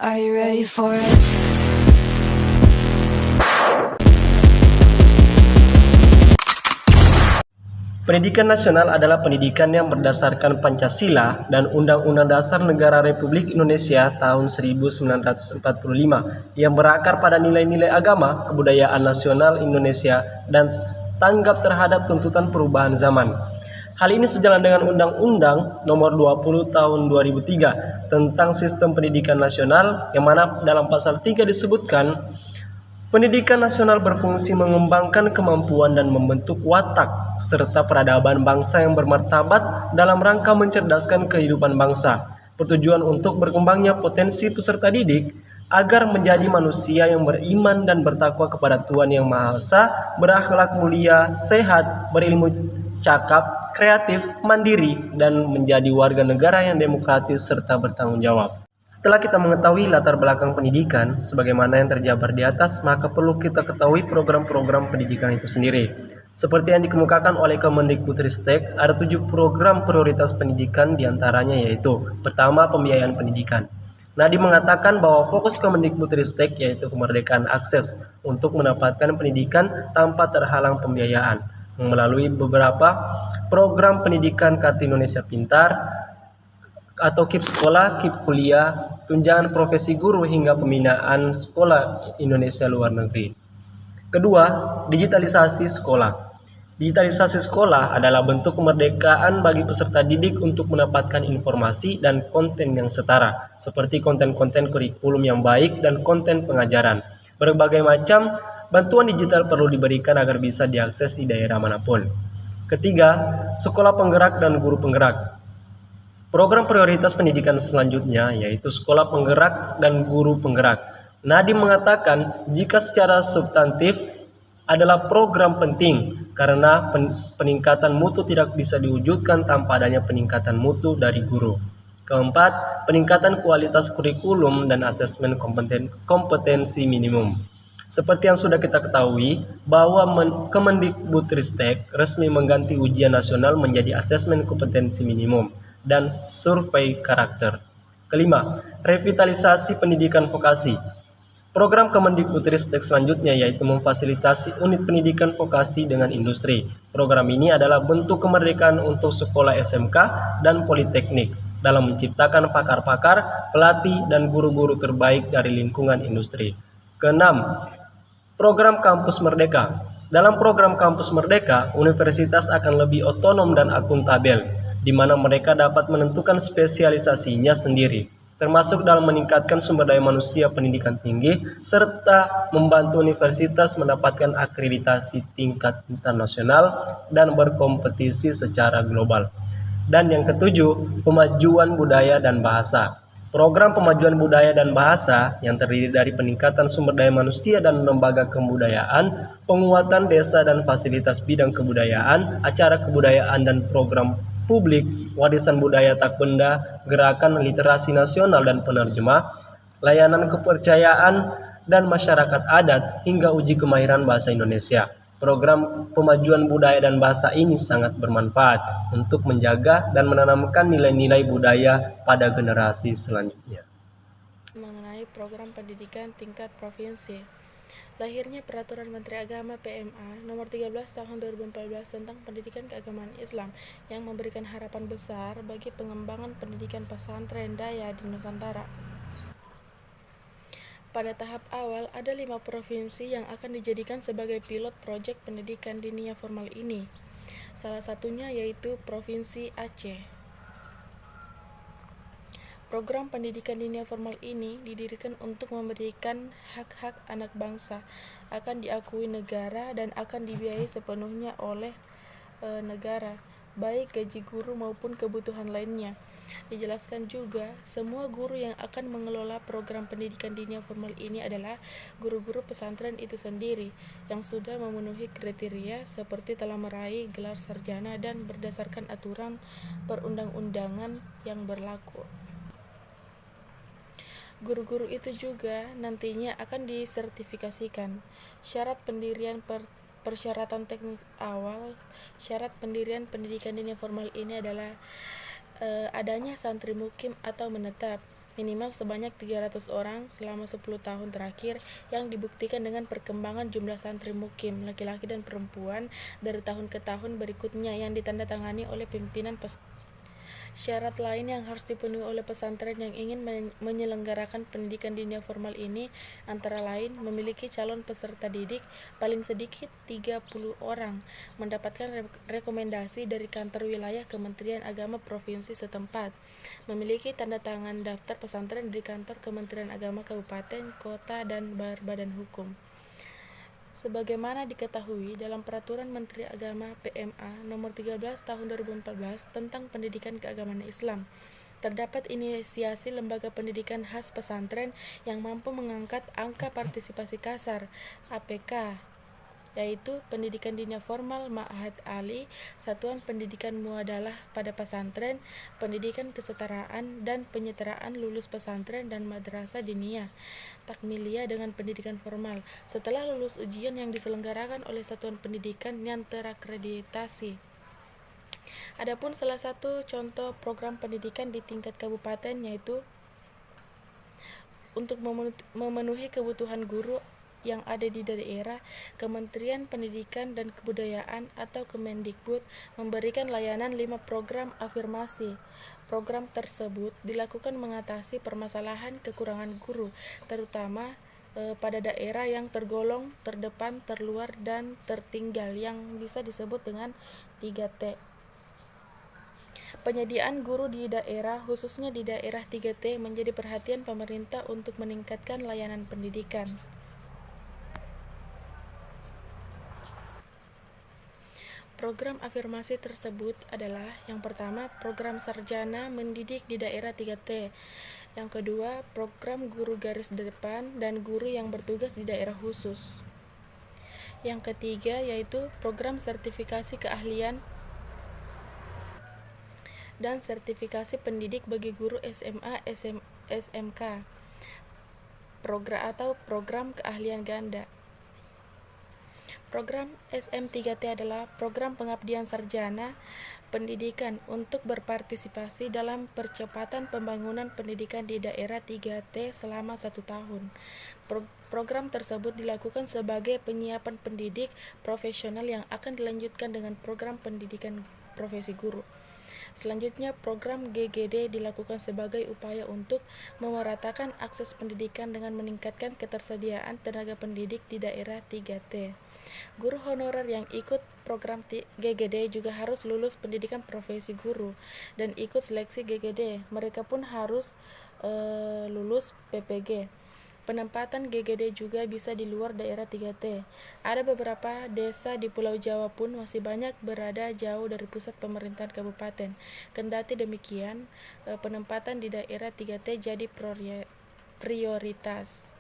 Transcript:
Are you ready for it? Pendidikan nasional adalah pendidikan yang berdasarkan Pancasila dan Undang-Undang Dasar Negara Republik Indonesia tahun 1945 yang berakar pada nilai-nilai agama, kebudayaan nasional Indonesia, dan tanggap terhadap tuntutan perubahan zaman. Hal ini sejalan dengan Undang-Undang Nomor 20 Tahun 2003 tentang Sistem Pendidikan Nasional, yang mana dalam pasal 3 disebutkan, pendidikan nasional berfungsi mengembangkan kemampuan dan membentuk watak serta peradaban bangsa yang bermartabat dalam rangka mencerdaskan kehidupan bangsa. Bertujuan untuk berkembangnya potensi peserta didik agar menjadi manusia yang beriman dan bertakwa kepada Tuhan Yang Maha Esa, berakhlak mulia, sehat, berilmu cakap, kreatif, mandiri, dan menjadi warga negara yang demokratis serta bertanggung jawab. Setelah kita mengetahui latar belakang pendidikan sebagaimana yang terjabar di atas, maka perlu kita ketahui program-program pendidikan itu sendiri. Seperti yang dikemukakan oleh Kemendikbudristek, ada 7 program prioritas pendidikan, diantaranya yaitu: pertama, pembiayaan pendidikan. Nadiem mengatakan bahwa fokus Kemendikbudristek yaitu kemerdekaan akses untuk mendapatkan pendidikan tanpa terhalang pembiayaan melalui beberapa program pendidikan Kartu Indonesia Pintar atau KIP sekolah, KIP kuliah, tunjangan profesi guru, hingga pembinaan sekolah Indonesia luar negeri. Kedua, digitalisasi sekolah. Digitalisasi sekolah adalah bentuk kemerdekaan bagi peserta didik untuk mendapatkan informasi dan konten yang setara, seperti konten-konten kurikulum yang baik dan konten pengajaran. Berbagai macam bantuan digital perlu diberikan agar bisa diakses di daerah manapun. Ketiga, sekolah penggerak dan guru penggerak. Program prioritas pendidikan selanjutnya yaitu sekolah penggerak dan guru penggerak. Nadiem mengatakan jika secara substantif adalah program penting karena peningkatan mutu tidak bisa diwujudkan tanpa adanya peningkatan mutu dari guru. Keempat, peningkatan kualitas kurikulum dan asesmen kompetensi minimum. Seperti yang sudah kita ketahui bahwa Kemendikbudristek resmi mengganti ujian nasional menjadi asesmen kompetensi minimum dan survei karakter. Kelima, revitalisasi pendidikan vokasi. Program Kemendikbudristek selanjutnya yaitu memfasilitasi unit pendidikan vokasi dengan industri. Program ini adalah bentuk kemerdekaan untuk sekolah SMK dan politeknik dalam menciptakan pakar-pakar, pelatih, dan guru-guru terbaik dari lingkungan industri. Keenam, program Kampus Merdeka. Dalam program Kampus Merdeka, universitas akan lebih otonom dan akuntabel, di mana mereka dapat menentukan spesialisasinya sendiri, termasuk dalam meningkatkan sumber daya manusia pendidikan tinggi, serta membantu universitas mendapatkan akreditasi tingkat internasional dan berkompetisi secara global. Dan yang ketujuh, pemajuan budaya dan bahasa. Program pemajuan budaya dan bahasa yang terdiri dari peningkatan sumber daya manusia dan lembaga kebudayaan, penguatan desa dan fasilitas bidang kebudayaan, acara kebudayaan dan program publik, warisan budaya tak benda, gerakan literasi nasional dan penerjemah, layanan kepercayaan dan masyarakat adat, hingga uji kemahiran bahasa Indonesia. Program pemajuan budaya dan bahasa ini sangat bermanfaat untuk menjaga dan menanamkan nilai-nilai budaya pada generasi selanjutnya. Mengenai program pendidikan tingkat provinsi, lahirnya Peraturan Menteri Agama PMA Nomor 13 Tahun 2014 tentang Pendidikan Keagamaan Islam yang memberikan harapan besar bagi pengembangan pendidikan pesantren daya di Nusantara. Pada tahap awal, ada 5 provinsi yang akan dijadikan sebagai pilot proyek pendidikan dinia formal ini. Salah satunya yaitu Provinsi Aceh. Program pendidikan dinia formal ini didirikan untuk memberikan hak-hak anak bangsa, akan diakui negara dan akan dibiayai sepenuhnya oleh negara, baik gaji guru maupun kebutuhan lainnya. Dijelaskan juga, semua guru yang akan mengelola program pendidikan dinia formal ini adalah guru-guru pesantren itu sendiri yang sudah memenuhi kriteria seperti telah meraih gelar sarjana dan berdasarkan aturan perundang-undangan yang berlaku. Guru-guru itu juga nantinya akan disertifikasikan. Syarat pendirian persyaratan teknis awal, syarat pendirian pendidikan dinia formal ini adalah adanya santri mukim atau menetap, minimal sebanyak 300 orang selama 10 tahun terakhir, yang dibuktikan dengan perkembangan jumlah santri mukim laki-laki dan perempuan dari tahun ke tahun berikutnya yang ditandatangani oleh pimpinan pesantren. Syarat lain yang harus dipenuhi oleh pesantren yang ingin menyelenggarakan pendidikan diniyah formal ini antara lain memiliki calon peserta didik paling sedikit 30 orang, mendapatkan rekomendasi dari kantor wilayah Kementerian Agama Provinsi setempat, memiliki tanda tangan daftar pesantren di kantor Kementerian Agama Kabupaten, Kota, dan Badan Hukum. Sebagaimana diketahui dalam Peraturan Menteri Agama PMA Nomor 13 Tahun 2014 tentang Pendidikan Keagamaan Islam, terdapat inisiasi lembaga pendidikan khas pesantren yang mampu mengangkat angka partisipasi kasar (APK), yaitu Pendidikan Diniyah Formal Ma'had Ali, Satuan Pendidikan Muadalah pada Pesantren, Pendidikan Kesetaraan dan Penyetaraan Lulus Pesantren dan Madrasah Diniyah Takmiliyah dengan pendidikan formal setelah lulus ujian yang diselenggarakan oleh satuan pendidikan yang terakreditasi. Adapun salah satu contoh program pendidikan di tingkat kabupaten yaitu untuk memenuhi kebutuhan guru yang ada di daerah, Kementerian Pendidikan dan Kebudayaan atau Kemendikbud memberikan layanan 5 program afirmasi. Program tersebut dilakukan mengatasi permasalahan kekurangan guru, terutama pada daerah yang tergolong terdepan, terluar, dan tertinggal yang bisa disebut dengan 3T. Penyediaan guru di daerah, khususnya di daerah 3T, menjadi perhatian pemerintah untuk meningkatkan layanan pendidikan. Program afirmasi tersebut adalah yang pertama, program sarjana mendidik di daerah 3T. Yang kedua, program guru garis depan dan guru yang bertugas di daerah khusus. Yang ketiga, yaitu program sertifikasi keahlian dan sertifikasi pendidik bagi guru SMA, SMK. Program keahlian ganda. Program SM3T adalah program pengabdian sarjana pendidikan untuk berpartisipasi dalam percepatan pembangunan pendidikan di daerah 3T selama 1 tahun. Program tersebut dilakukan sebagai penyiapan pendidik profesional yang akan dilanjutkan dengan program pendidikan profesi guru. Selanjutnya, program GGD dilakukan sebagai upaya untuk memeratakan akses pendidikan dengan meningkatkan ketersediaan tenaga pendidik di daerah 3T. Guru honorer yang ikut program GGD juga harus lulus pendidikan profesi guru dan ikut seleksi GGD. Mereka pun harus lulus PPG. Penempatan GGD juga bisa di luar daerah 3T. Ada beberapa desa di Pulau Jawa pun masih banyak berada jauh dari pusat pemerintahan kabupaten. Kendati demikian, penempatan di daerah 3T jadi prioritas.